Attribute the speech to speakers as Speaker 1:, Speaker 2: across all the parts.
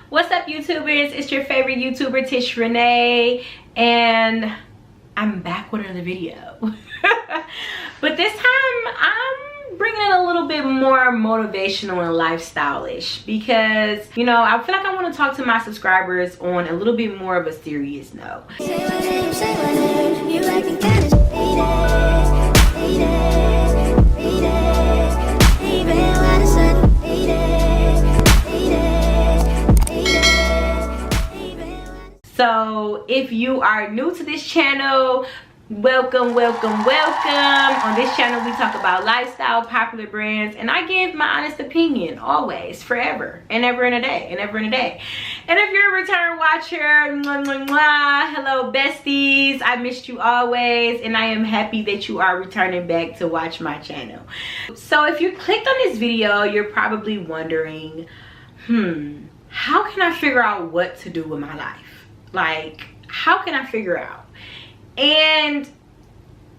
Speaker 1: What's up, YouTubers? It's your favorite YouTuber, Tish Renee, and I'm back with another video. But this time I'm bringing it a little bit more motivational and lifestyle-ish because, you know, I feel like I want to talk to my subscribers on a little bit more of a serious note. So if you are new to this channel, welcome. On this channel we talk about lifestyle, popular brands, and I give my honest opinion always, forever and ever and a day. And if you're a return watcher, hello besties, I missed you always, and I am happy that you are returning back to watch my channel. So if you clicked on this video, you're probably wondering, how can I figure out what to do with my life? Like, how can I figure out? And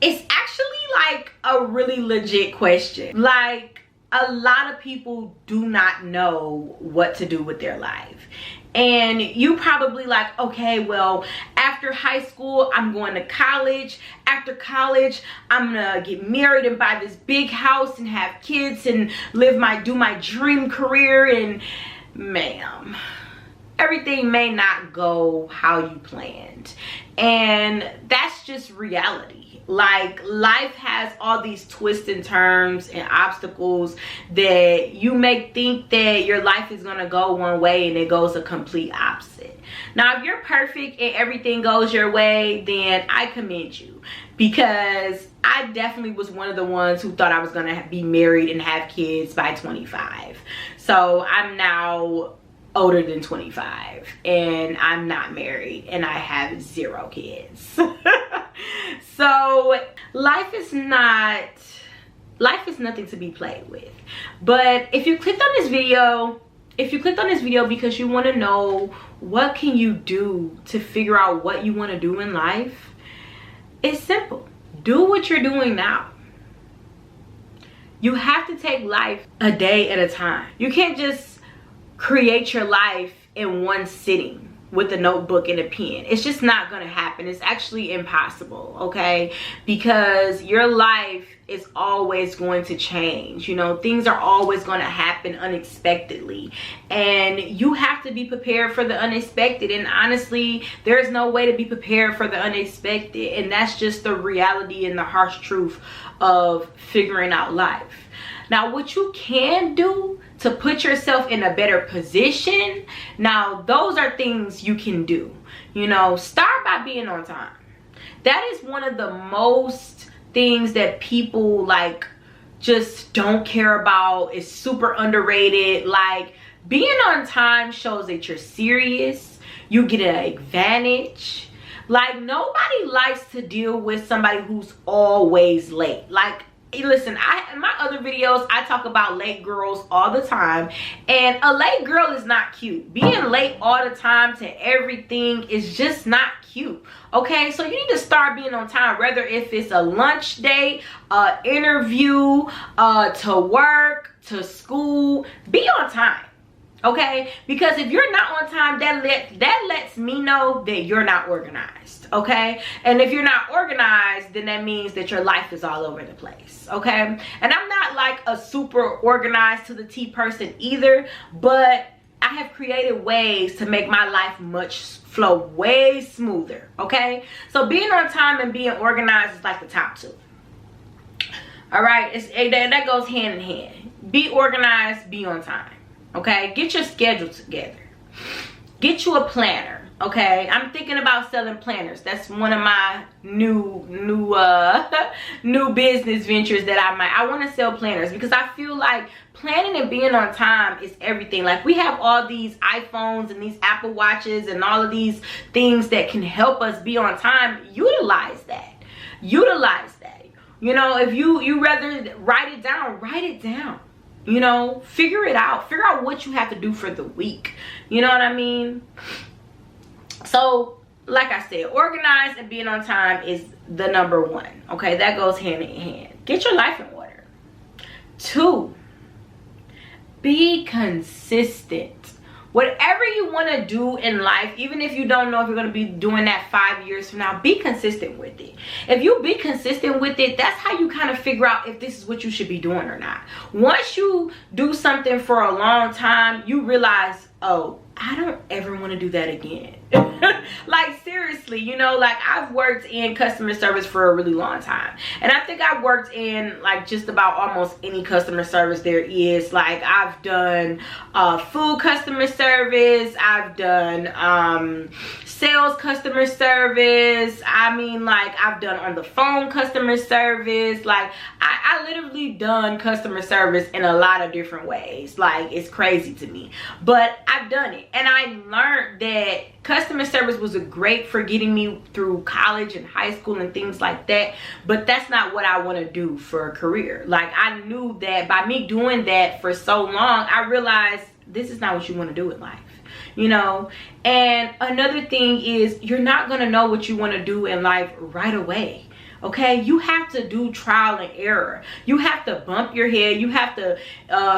Speaker 1: it's actually like a really legit question. Like, a lot of people do not know what to do with their life. And you probably like, okay, well, after high school, I'm going to college. After college, I'm gonna get married and buy this big house and have kids and do my dream career. And ma'am, everything may not go how you planned, and that's just reality. Like, life has all these twists and turns and obstacles that you may think that your life is gonna go one way and it goes a complete opposite. Now, if you're perfect and everything goes your way, then I commend you, because I definitely was one of the ones who thought I was gonna be married and have kids by 25. So I'm now older than 25 and I'm not married and I have 0 kids. So life is nothing to be played with. But if you clicked on this video because you want to know what can you do to figure out what you want to do in life, it's simple. Do what you're doing now. You have to take life a day at a time. You can't just create your life in one sitting with a notebook and a pen. It's just not gonna happen. It's actually impossible, okay? Because your life is always going to change. You know, things are always going to happen unexpectedly, and you have to be prepared for the unexpected. And honestly, there's no way to be prepared for the unexpected, and that's just the reality and the harsh truth of figuring out life. Now, what you can do to put yourself in a better position, now those are things you can do. You know, start by being on time. That is one of the most things that people like just don't care about. It's super underrated. Like, being on time shows that you're serious. You get an advantage. Like, nobody likes to deal with somebody who's always late. Like, listen, in my other videos I talk about late girls all the time, and a late girl is not cute. Being late all the time to everything is just not cute, okay? So you need to start being on time, whether if it's a lunch date, interview, to work, to school. Be on time, okay? Because if you're not on time, that lets me know that you're not organized, okay? And if you're not organized, then that means that your life is all over the place, okay? And I'm not like a super organized to the T person either, but I have created ways to make my life flow way smoother, okay? So being on time and being organized is like the top two. All right, that goes hand in hand. Be organized, be on time. Okay, get your schedule together. Get you a planner. Okay, I'm thinking about selling planners. That's one of my new business ventures that I want to sell planners, because I feel like planning and being on time is everything. Like, we have all these iPhones and these Apple Watches and all of these things that can help us be on time. Utilize that. You know, if you rather write it down. You know, figure it out. Figure out what you have to do for the week. You know what I mean? So, like I said, organized and being on time is the #1. Okay, that goes hand in hand. Get your life in order. 2, be consistent Whatever you want to do in life, even if you don't know if you're going to be doing that 5 years from now, be consistent with it. If you be consistent with it, that's how you kind of figure out if this is what you should be doing or not. Once you do something for a long time, you realize, oh, I don't ever want to do that again. Like, seriously, you know, like, I've worked in customer service for a really long time, and I think I've worked in like just about almost any customer service there is. Like, I've done food customer service, I've done sales customer service, I mean, like, I've done on the phone customer service. Like, I literally done customer service in a lot of different ways. Like, it's crazy to me, but I've done it, and I learned that customer service was great for getting me through college and high school and things like that, but that's not what I want to do for a career. Like, I knew that by me doing that for so long, I realized this is not what you want to do in life, you know. And another thing is, you're not going to know what you want to do in life right away. Okay, you have to do trial and error. You have to bump your head, you have to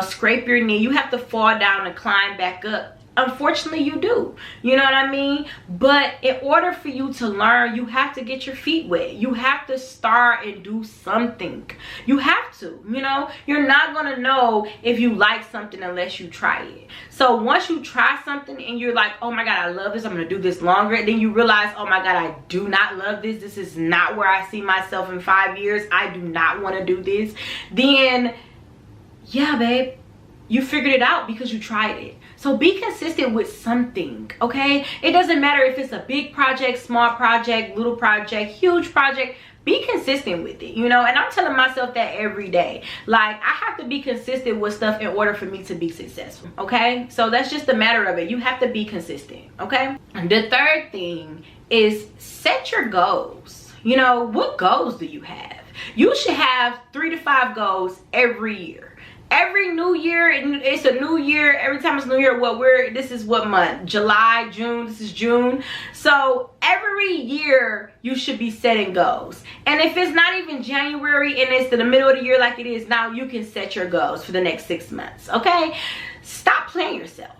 Speaker 1: scrape your knee, you have to fall down and climb back up. Unfortunately, you do, you know what I mean? But in order for you to learn, you have to get your feet wet. You have to start and do something. You have to, you know. You're not gonna know if you like something unless you try it. So once you try something and you're like, oh my God, I love this, I'm gonna do this longer, then you realize, oh my God, I do not love this, this is not where I see myself in 5 years, I do not want to do this, then yeah, babe, you figured it out because you tried it. So be consistent with something, okay? It doesn't matter if it's a big project, small project, little project, huge project. Be consistent with it, you know. And I'm telling myself that every day. Like, I have to be consistent with stuff in order for me to be successful, okay? So that's just a matter of it. You have to be consistent, okay? And the third thing is set your goals. You know, what goals do you have? You should have 3 to 5 goals every year. Every new year, it's a new year. Every time it's new year, this is what month? July, June, this is June. So every year you should be setting goals. And if it's not even January and it's in the middle of the year like it is now, you can set your goals for the next 6 months, okay? Stop playing yourself.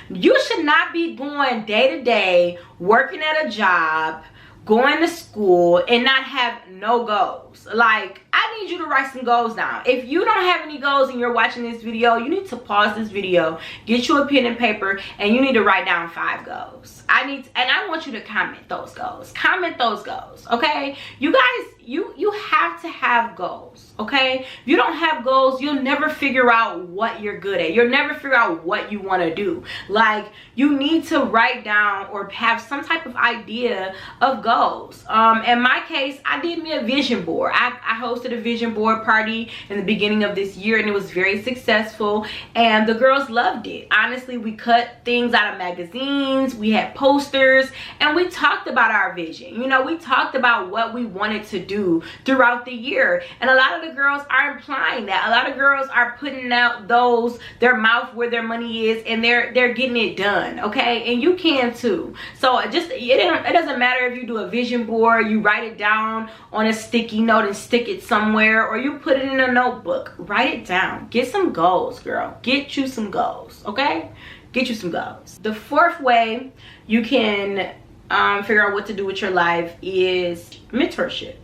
Speaker 1: You should not be going day to day, working at a job, going to school, and not have no goals. Like, I need you to write some goals down. If you don't have any goals and you're watching this video, you need to pause this video, get you a pen and paper, and you need to write down 5 goals. I want you to comment those goals. Comment those goals, okay? You guys, you have to have goals, okay? If you don't have goals, you'll never figure out what you're good at. You'll never figure out what you want to do. Like, you need to write down or have some type of idea of goals. In my case, I did me a vision board. I hosted a vision board party in the beginning of this year, and it was very successful, and the girls loved it. Honestly, we cut things out of magazines, we had posters, and we talked about our vision. You know, we talked about what we wanted to do throughout the year, and a lot of the girls are implying that. A lot of girls are putting out their mouth where their money is, and they're getting it done, okay? And you can too. So it doesn't matter if you do a vision board, you write it down on a sticky note and stick it somewhere, or you put it in a notebook. Write it down. Get some goals, girl. Get you some goals, okay? Get you some goals. The fourth way you can figure out what to do with your life is mentorship.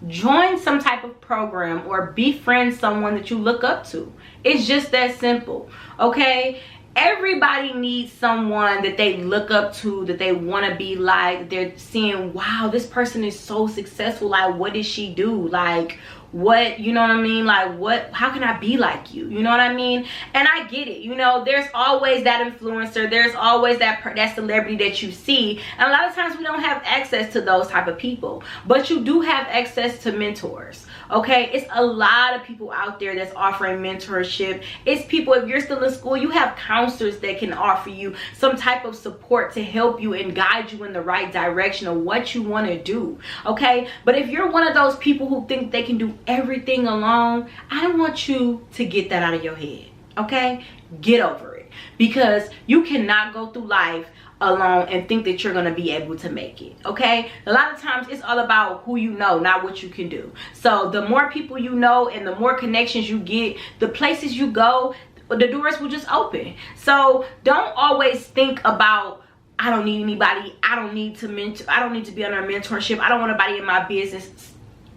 Speaker 1: Join some type of program or befriend someone that you look up to. It's just that simple, okay? Everybody needs someone that they look up to, that they want to be like, that they're seeing, wow, this person is so successful. Like, what did she do? Like, what, you know what I mean? Like, what, how can I be like you? You know what I mean? And I get it. You know, there's always that influencer. There's always that celebrity that you see. And a lot of times we don't have access to those type of people. But you do have access to mentors. Okay? It's a lot of people out there that's offering mentorship. It's people, if you're still in school, you have counselors that can offer you some type of support to help you and guide you in the right direction of what you want to do. Okay? But if you're one of those people who think they can do everything alone, I want you to get that out of your head, okay? Get over it, because you cannot go through life alone and think that you're going to be able to make it, okay? A lot of times it's all about who you know, not what you can do. So the more people you know and the more connections you get, the places you go, the doors will just open. So don't always think about, I don't need anybody, I don't need to mentor, I don't need to be under a mentorship, I don't want anybody in my business.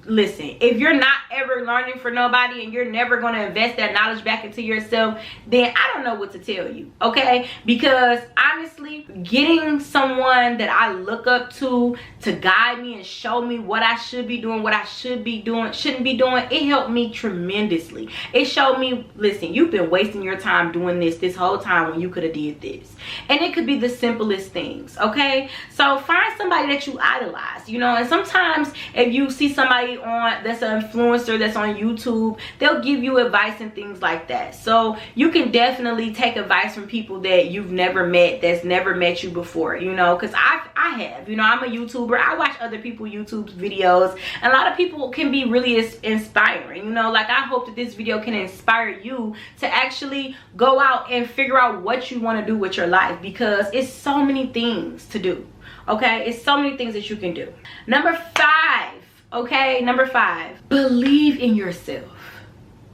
Speaker 1: Listen, if you're not ever learning for nobody and you're never going to invest that knowledge back into yourself, then I don't know what to tell you, okay? Because honestly, getting someone that I look up to guide me and show me what I should be doing, what I should be doing, shouldn't be doing, it helped me tremendously. It showed me, listen, you've been wasting your time doing this whole time when you could have did this. And it could be the simplest things, okay? So find somebody that you idolize, you know, and sometimes if you see somebody on that's an influencer that's on YouTube, they'll give you advice and things like that. So you can definitely take advice from people that you've never met, that's never met you before, you know, because I have, you know, I'm a YouTuber, I watch other people YouTube's videos, and a lot of people can be really inspiring, you know. Like, I hope that this video can inspire you to actually go out and figure out what you want to do with your life, because it's so many things to do, okay? It's so many things that you can do. Number 5, okay, number 5, believe in yourself.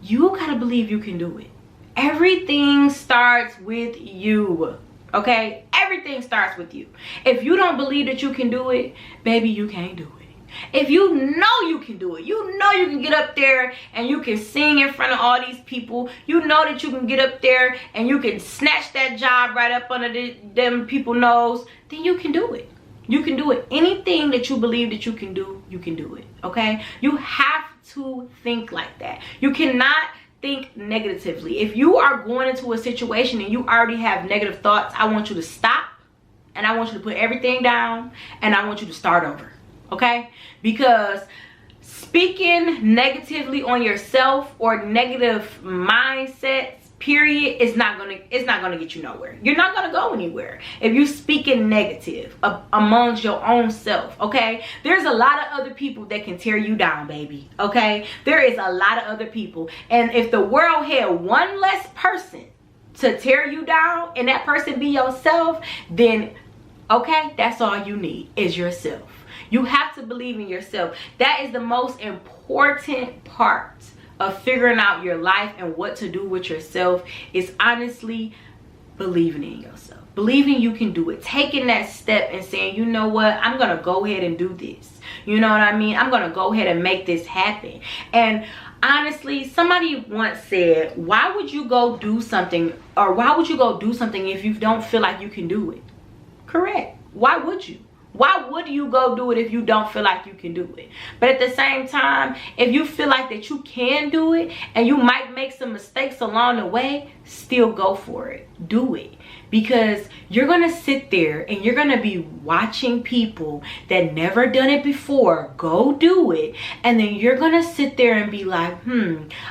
Speaker 1: You gotta believe you can do it. Everything starts with you, okay? Everything starts with you. If you don't believe that you can do it, baby, you can't do it. If you know you can do it, you know you can get up there and you can sing in front of all these people, you know that you can get up there and you can snatch that job right up under them people's nose, then you can do it. You can do it. Anything that you believe that you can do it, okay? You have to think like that. You cannot think negatively. If you are going into a situation and you already have negative thoughts, I want you to stop, and I want you to put everything down, and I want you to start over, okay? Because speaking negatively on yourself or negative mindsets, period, it's not gonna get you nowhere. You're not gonna go anywhere if you speaking negative amongst your own self, okay? There's a lot of other people that can tear you down, baby, okay? There is a lot of other people, and if the world had one less person to tear you down and that person be yourself, then okay, that's all you need is yourself. You have to believe in yourself. That is the most important part of figuring out your life and what to do with yourself, is honestly believing in yourself. Believing you can do it. Taking that step and saying, you know what, I'm going to go ahead and do this. You know what I mean? I'm going to go ahead and make this happen. And honestly, somebody once said, why would you go do something, or why would you go do something if you don't feel like you can do it? Correct. Why would you? Why would you go do it if you don't feel like you can do it? But at the same time, if you feel like that you can do it and you might make some mistakes along the way, still go for it. Do it. Because you're going to sit there and you're going to be watching people that never done it before go do it. And then you're going to sit there and be like,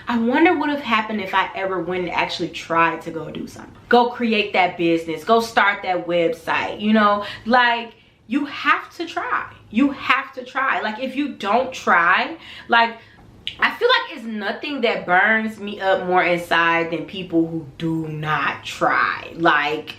Speaker 1: I wonder what would have happened if I ever went and actually tried to go do something. Go create that business. Go start that website. You know, like, you have to try. You have to try. Like, if you don't try, like, I feel like it's nothing that burns me up more inside than people who do not try. Like,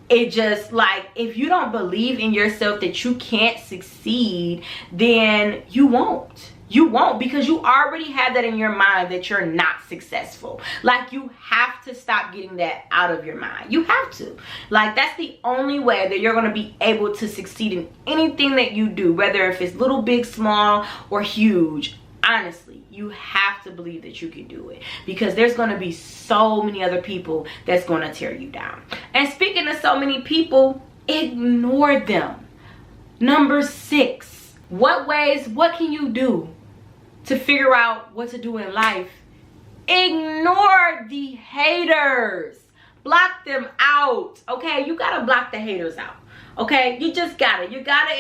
Speaker 1: it just, like, if you don't believe in yourself that you can't succeed, then you won't. You won't, because you already have that in your mind that you're not successful. Like, you have to stop getting that out of your mind. You have to. Like, that's the only way that you're going to be able to succeed in anything that you do, whether if it's little, big, small, or huge. Honestly, you have to believe that you can do it, because there's going to be so many other people that's going to tear you down. And speaking of so many people, ignore them. Number 6, what can you do to figure out what to do in life? Ignore the haters. Block them out, okay? You gotta block the haters out, okay? You just gotta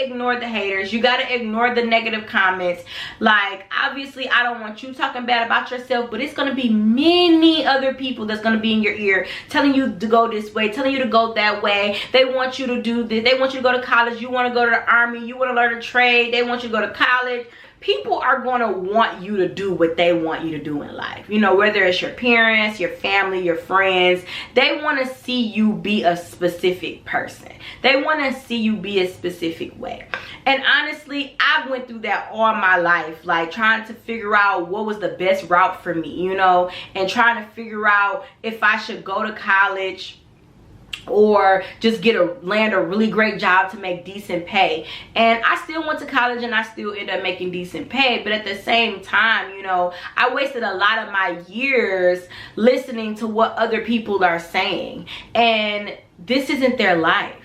Speaker 1: ignore the haters. You gotta ignore the negative comments. Like, obviously, I don't want you talking bad about yourself, but it's gonna be many other people that's gonna be in your ear telling you to go this way, telling you to go that way. They want you to do this. They want you to go to college. You want to go to the army. You want to learn a trade. They want you to go to college. People are going to want you to do what they want you to do in life. You know, whether it's your parents, your family, your friends, they want to see you be a specific person. They want to see you be a specific way. And honestly, I went through that all my life, like trying to figure out what was the best route for me, you know, and trying to figure out if I should go to college or just land a really great job to make decent pay. And I still went to college and I still ended up making decent pay, but at the same time, you know, I wasted a lot of my years listening to what other people are saying, and this isn't their life,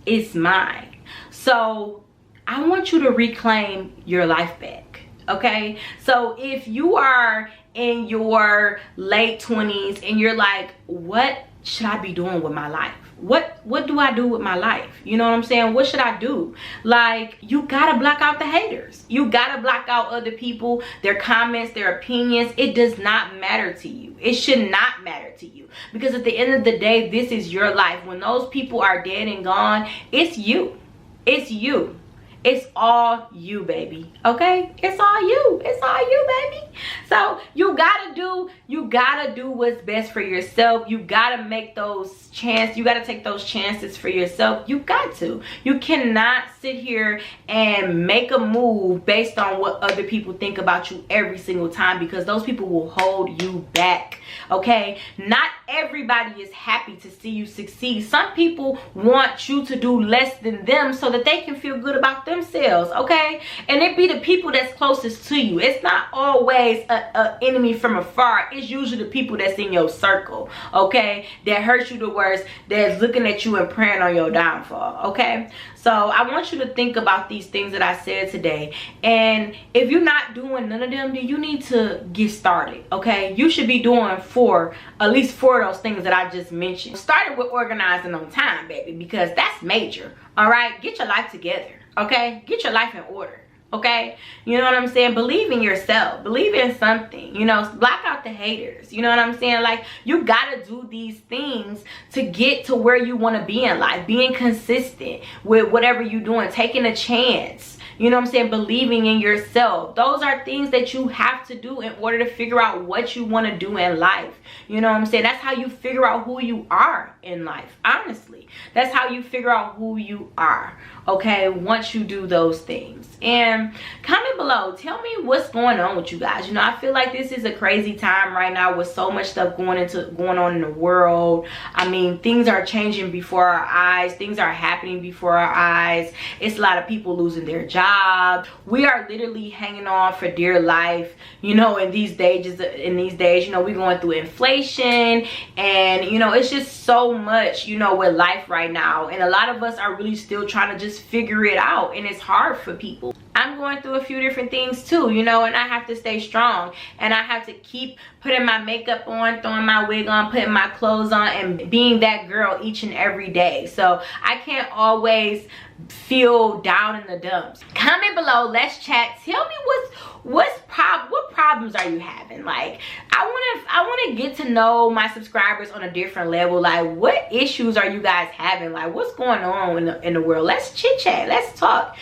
Speaker 1: it's mine. So I want you to reclaim your life back, okay? So if you are in your late 20s and you're like, what should I be doing with my life? What do I do with my life? You know what I'm saying? What should I do? Like, you gotta block out the haters. You gotta block out other people, their comments, their opinions. It does not matter to you. It should not matter to you, because at the end of the day, this is your life. When those people are dead and gone, it's you. It's you. It's all you, baby. Okay? It's all you. It's all you, baby. So you gotta do what's best for yourself. You gotta make those chances. You gotta take those chances for yourself. You got to. You cannot sit here and make a move based on what other people think about you every single time, because those people will hold you back. Okay? Not everybody is happy to see you succeed. Some people want you to do less than them so that they can feel good about themselves. Okay? And it be the people that's closest to you. It's not always a enemy from afar. It's usually the people that's in your circle, okay, that hurt you the worst, that's looking at you and praying on your downfall. Okay? So I want you to think about these things that I said today, and if you're not doing none of them, then you need to get started. Okay? You should be doing at least four of those things that I just mentioned. Started with organizing on time, baby, because that's major. All right? Get your life together. Okay? Get your life in order. Okay? You know what I'm saying? Believe in yourself. Believe in something. You know, block out the haters. You know what I'm saying? Like, you gotta do these things to get to where you want to be in life. Being consistent with whatever you're doing. Taking a chance. You know what I'm saying? Believing in yourself. Those are things that you have to do in order to figure out what you want to do in life. You know what I'm saying? That's how you figure out who you are in life. Honestly. That's how you figure out who you are. Okay? Once you do those things. And comment below. Tell me what's going on with you guys. You know, I feel like this is a crazy time right now with so much stuff going on in the world. I mean, things are changing before our eyes. Things are happening before our eyes. It's a lot of people losing their jobs. We are literally hanging on for dear life, you know, in these days, you know, we're going through inflation, and you know, it's just so much, you know, with life right now, and a lot of us are really still trying to just figure it out, and it's hard for people. I'm going through a few different things too, you know, and I have to stay strong, and I have to keep putting my makeup on, throwing my wig on, putting my clothes on, and being that girl each and every day. So I can't always feel down in the dumps. Comment below, let's chat. Tell me what problems are you having? Like, I want to get to know my subscribers on a different level. Like, what issues are you guys having? Like, what's going on in the world? Let's chit chat, let's talk.